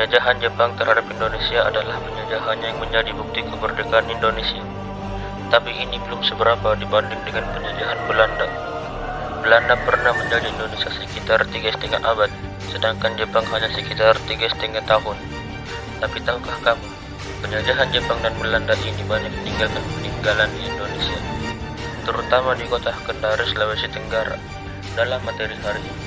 Penjajahan Jepang terhadap Indonesia adalah penjajahan yang menjadi bukti kemerdekaan Indonesia. Tapi ini belum seberapa dibanding dengan penjajahan Belanda. Belanda pernah menjajah Indonesia sekitar 3,5 abad, sedangkan Jepang hanya sekitar 3,5 tahun. Tapi tahukah kamu, penjajahan Jepang dan Belanda ini banyak meninggalkan peninggalan di Indonesia, terutama di kota Kendari, Sulawesi Tenggara. Dalam materi hari ini,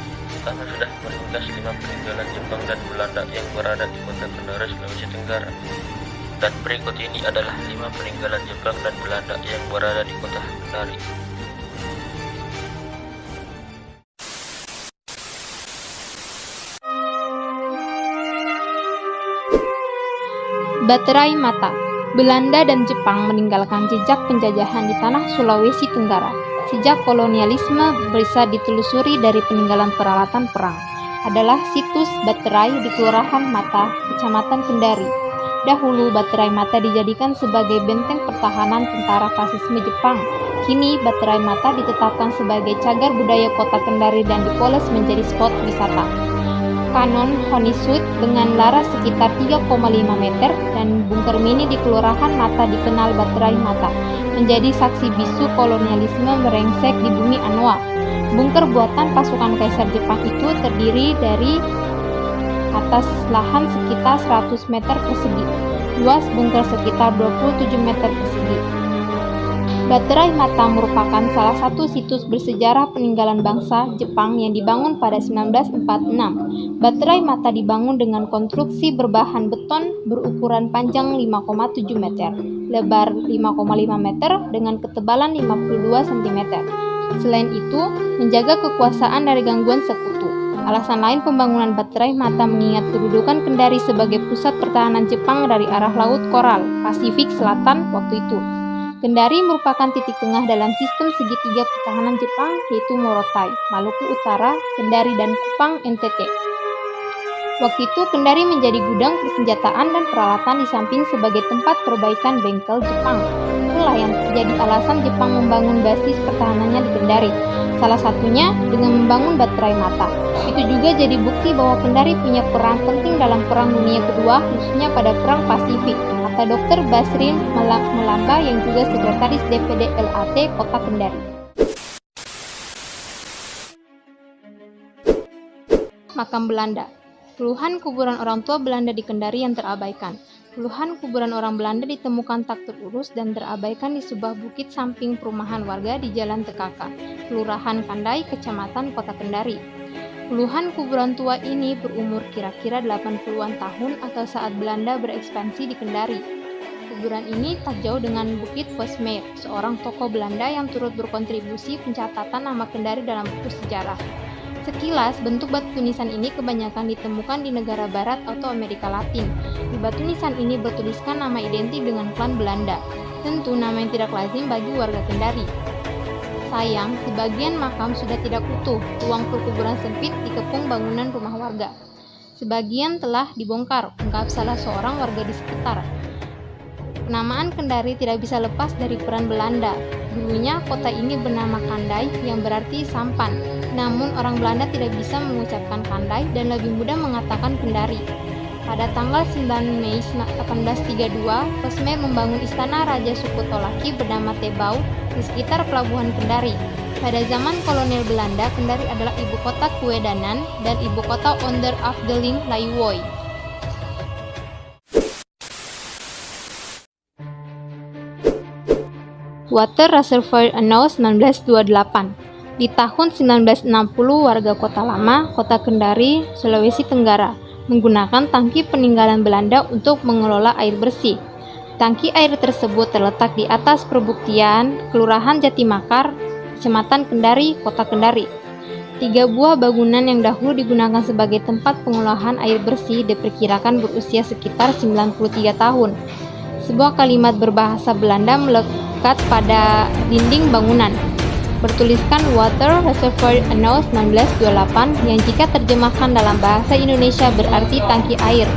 kami sudah meringkas 5 peninggalan Jepang dan Belanda yang berada di kota Kendari, Sulawesi Tenggara. Dan berikut ini adalah 5 peninggalan Jepang dan Belanda yang berada di kota Kendari. Baterai mata. Belanda dan Jepang meninggalkan jejak penjajahan di tanah Sulawesi Tenggara. Sejak kolonialisme bisa ditelusuri dari peninggalan peralatan perang. Adalah situs Baterai di Kelurahan Mata, Kecamatan Kendari. Dahulu Baterai Mata dijadikan sebagai benteng pertahanan tentara fasisme Jepang. Kini Baterai Mata ditetapkan sebagai cagar budaya kota Kendari dan dipoles menjadi spot wisata. Kanon Honisud dengan laras sekitar 3,5 meter dan bunker mini di Kelurahan Mata dikenal Baterai Mata, menjadi saksi bisu kolonialisme merengsek di bumi Anoa. Bunker buatan pasukan Kaisar Jepang itu terdiri dari atas lahan sekitar 100 meter persegi, luas bunker sekitar 27 meter persegi. Baterai Mata merupakan salah satu situs bersejarah peninggalan bangsa Jepang yang dibangun pada 1946. Baterai Mata dibangun dengan konstruksi berbahan beton berukuran panjang 5,7 meter, lebar 5,5 meter dengan ketebalan 52 cm. Selain itu, menjaga kekuasaan dari gangguan sekutu. Alasan lain pembangunan Baterai Mata mengingat kedudukan Kendari sebagai pusat pertahanan Jepang dari arah Laut Koral, Pasifik Selatan waktu itu. Kendari merupakan titik tengah dalam sistem segitiga pertahanan Jepang, yaitu Morotai, Maluku Utara, Kendari, dan Kupang, NTT. Waktu itu Kendari menjadi gudang persenjataan dan peralatan di samping sebagai tempat perbaikan bengkel Jepang. Itulah yang jadi alasan Jepang membangun basis pertahanannya di Kendari. Salah satunya dengan membangun Baterai Mata. Itu juga jadi bukti bahwa Kendari punya peran penting dalam Perang Dunia Kedua, khususnya pada Perang Pasifik, kata Dr. Basrin Melamba yang juga Sekretaris DPD LAT Kota Kendari. Makam Belanda. Puluhan kuburan orang tua Belanda di Kendari yang terabaikan. Puluhan kuburan orang Belanda ditemukan tak terurus dan terabaikan di sebuah bukit samping perumahan warga di Jalan Tekaka, Kelurahan Kandai, Kecamatan Kota Kendari. Puluhan kuburan tua ini berumur kira-kira 80-an tahun atau saat Belanda berekspansi di Kendari. Kuburan ini tak jauh dengan Bukit Vosmeer, seorang tokoh Belanda yang turut berkontribusi pencatatan nama Kendari dalam buku sejarah. Sekilas, bentuk batu nisan ini kebanyakan ditemukan di negara barat atau Amerika Latin. Di batu nisan ini bertuliskan nama identik dengan klan Belanda. Tentu nama yang tidak lazim bagi warga Kendari. Sayang, sebagian makam sudah tidak utuh, ruang perkuburan sempit dikepung bangunan rumah warga. Sebagian telah dibongkar, ungkap salah seorang warga di sekitar. Penamaan Kendari tidak bisa lepas dari peran Belanda. Dulunya kota ini bernama Kandai yang berarti sampan. Namun orang Belanda tidak bisa mengucapkan Kandai dan lebih mudah mengatakan Kendari. Pada tanggal 9 Mei 1832, Kosme membangun istana Raja suku Tolaki bernama Tebau di sekitar pelabuhan Kendari. Pada zaman kolonial Belanda, Kendari adalah ibu kota Kuedanan dan ibu kota Onder Afdeling Laiwoi. Water Reservoir Annals 1928. Di tahun 1960, warga Kota Lama, Kota Kendari, Sulawesi Tenggara, menggunakan tangki peninggalan Belanda untuk mengelola air bersih. Tangki air tersebut terletak di atas Perbuktian, Kelurahan Jatimakar, Kecamatan Kendari, Kota Kendari. 3 buah bangunan yang dahulu digunakan sebagai tempat pengolahan air bersih diperkirakan berusia sekitar 93 tahun. Sebuah kalimat berbahasa Belanda melekat pada dinding bangunan, bertuliskan Water Reservoir Annals 1928 yang jika terjemahkan dalam bahasa Indonesia berarti tangki air.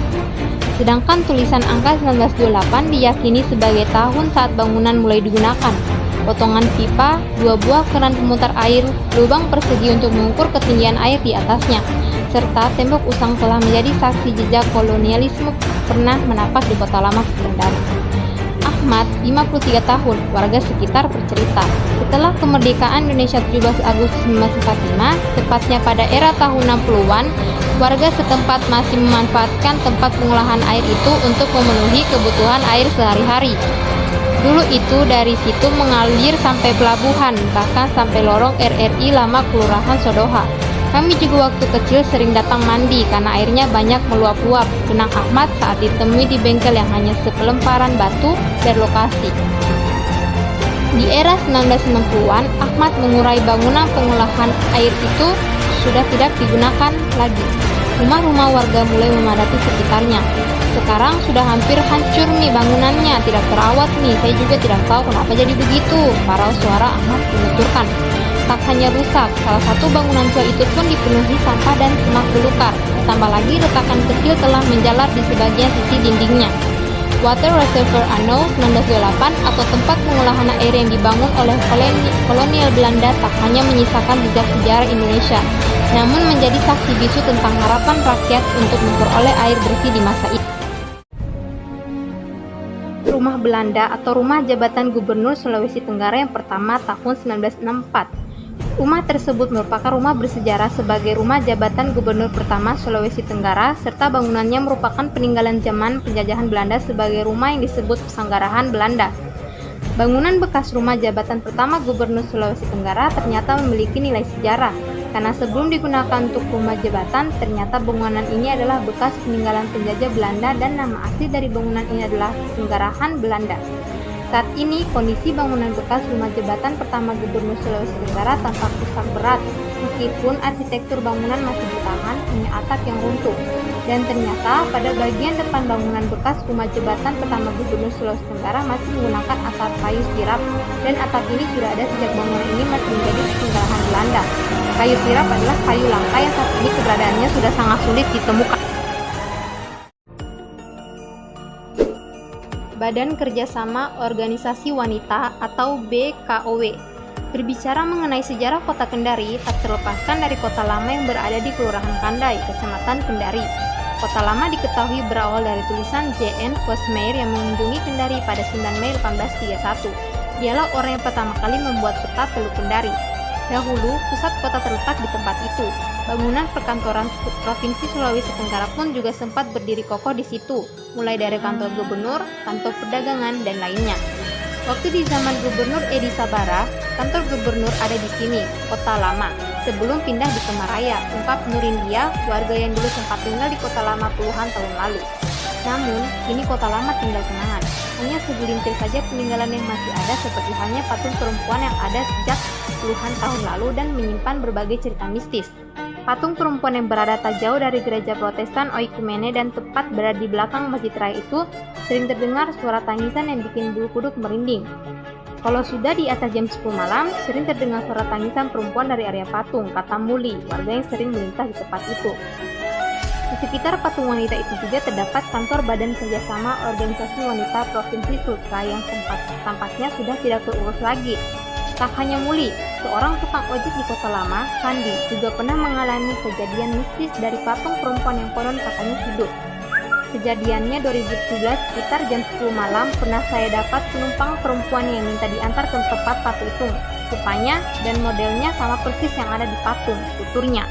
Sedangkan tulisan angka 1928 diyakini sebagai tahun saat bangunan mulai digunakan. Potongan pipa, 2 buah keran pemutar air, lubang persegi untuk mengukur ketinggian air di atasnya, serta tembok usang telah menjadi saksi jejak kolonialisme pernah menapak di Kota Lama Kendari. Ahmad, 53 tahun, warga sekitar bercerita, setelah kemerdekaan Indonesia 17 Agustus 1945, tepatnya pada era tahun 60-an, warga setempat masih memanfaatkan tempat pengolahan air itu untuk memenuhi kebutuhan air sehari-hari. Dulu itu dari situ mengalir sampai pelabuhan, bahkan sampai lorong RRI Lama Kelurahan Sodoha. Kami juga waktu kecil sering datang mandi karena airnya banyak meluap-luap, kenang Ahmad saat ditemui di bengkel yang hanya sepelemparan batu dari lokasi. Di era 1990-an, Ahmad mengurai bangunan pengolahan air itu sudah tidak digunakan lagi. Rumah-rumah warga mulai memadati sekitarnya. Sekarang sudah hampir hancur nih bangunannya, tidak terawat nih, saya juga tidak tahu kenapa jadi begitu, parau suara Ahmad menuturkan. Tak hanya rusak, salah satu bangunan tua itu pun dipenuhi sampah dan semak belukar. Ditambah lagi retakan kecil telah menjalar di sebagian sisi dindingnya. Water Reservoir Annals 1928 atau tempat pengolahan air yang dibangun oleh kolonial Belanda tak hanya menyisakan jejak sejarah Indonesia, namun menjadi saksi bisu tentang harapan rakyat untuk memperoleh air bersih di masa itu. Rumah Belanda atau Rumah Jabatan Gubernur Sulawesi Tenggara yang pertama tahun 1964. Rumah tersebut merupakan rumah bersejarah sebagai rumah jabatan gubernur pertama Sulawesi Tenggara, serta bangunannya merupakan peninggalan zaman penjajahan Belanda sebagai rumah yang disebut Pesanggarahan Belanda. Bangunan bekas rumah jabatan pertama gubernur Sulawesi Tenggara ternyata memiliki nilai sejarah, karena sebelum digunakan untuk rumah jabatan, ternyata bangunan ini adalah bekas peninggalan penjajah Belanda dan nama asli dari bangunan ini adalah Pesanggarahan Belanda. Saat ini, kondisi bangunan bekas rumah jabatan pertama Gubernur Sulawesi Tenggara tampak rusak berat, meskipun arsitektur bangunan masih bertahan, hanya atap yang runtuh. Dan ternyata, pada bagian depan bangunan bekas rumah jabatan pertama Gubernur Sulawesi Tenggara masih menggunakan atap kayu sirap, dan atap ini sudah ada sejak bangunan ini masih menjadi penjarahan Belanda. Kayu sirap adalah kayu langka yang saat ini keberadaannya sudah sangat sulit ditemukan. Badan Kerjasama Organisasi Wanita atau BKOW. Berbicara mengenai sejarah Kota Kendari, tak terlepaskan dari Kota Lama yang berada di Kelurahan Kandai, Kecamatan Kendari. Kota Lama diketahui berawal dari tulisan J.N. Kosmeir yang mengunjungi Kendari pada 9 Mei 1831. Dialah orang yang pertama kali membuat peta Teluk Kendari. Dahulu, pusat kota terletak di tempat itu. Bangunan perkantoran Provinsi Sulawesi Tenggara pun juga sempat berdiri kokoh di situ, mulai dari kantor gubernur, kantor perdagangan, dan lainnya. Waktu di zaman Gubernur Edi Sabara, kantor gubernur ada di sini, Kota Lama, sebelum pindah di Kemaraya, ungkap Nurindia, warga yang dulu sempat tinggal di Kota Lama puluhan tahun lalu. Namun, kini Kota Lama tinggal kenangan. Hanya segelintir saja peninggalan yang masih ada, seperti halnya patung perempuan yang ada sejak puluhan tahun lalu dan menyimpan berbagai cerita mistis. Patung perempuan yang berada tak jauh dari gereja Protestan Oikumene dan tepat berada di belakang Masjid Raya itu, sering terdengar suara tangisan yang bikin bulu kuduk merinding. Kalau sudah di atas jam 10 malam, sering terdengar suara tangisan perempuan dari area patung, kata Muli, warga yang sering melintas di tempat itu. Di sekitar patung wanita itu juga terdapat kantor Badan Kerjasama Organisasi Wanita Provinsi Sultra yang tampaknya sudah tidak terurus lagi. Tak hanya Muli, seorang tukang ojek di Kota Lama, Sandi, juga pernah mengalami kejadian mistis dari patung perempuan yang konon katanya hidup. Kejadiannya 2017 sekitar jam 10 malam pernah saya dapat penumpang perempuan yang minta diantar ke tempat patung itu. Rupanya dan modelnya sama persis yang ada di patung, tuturnya.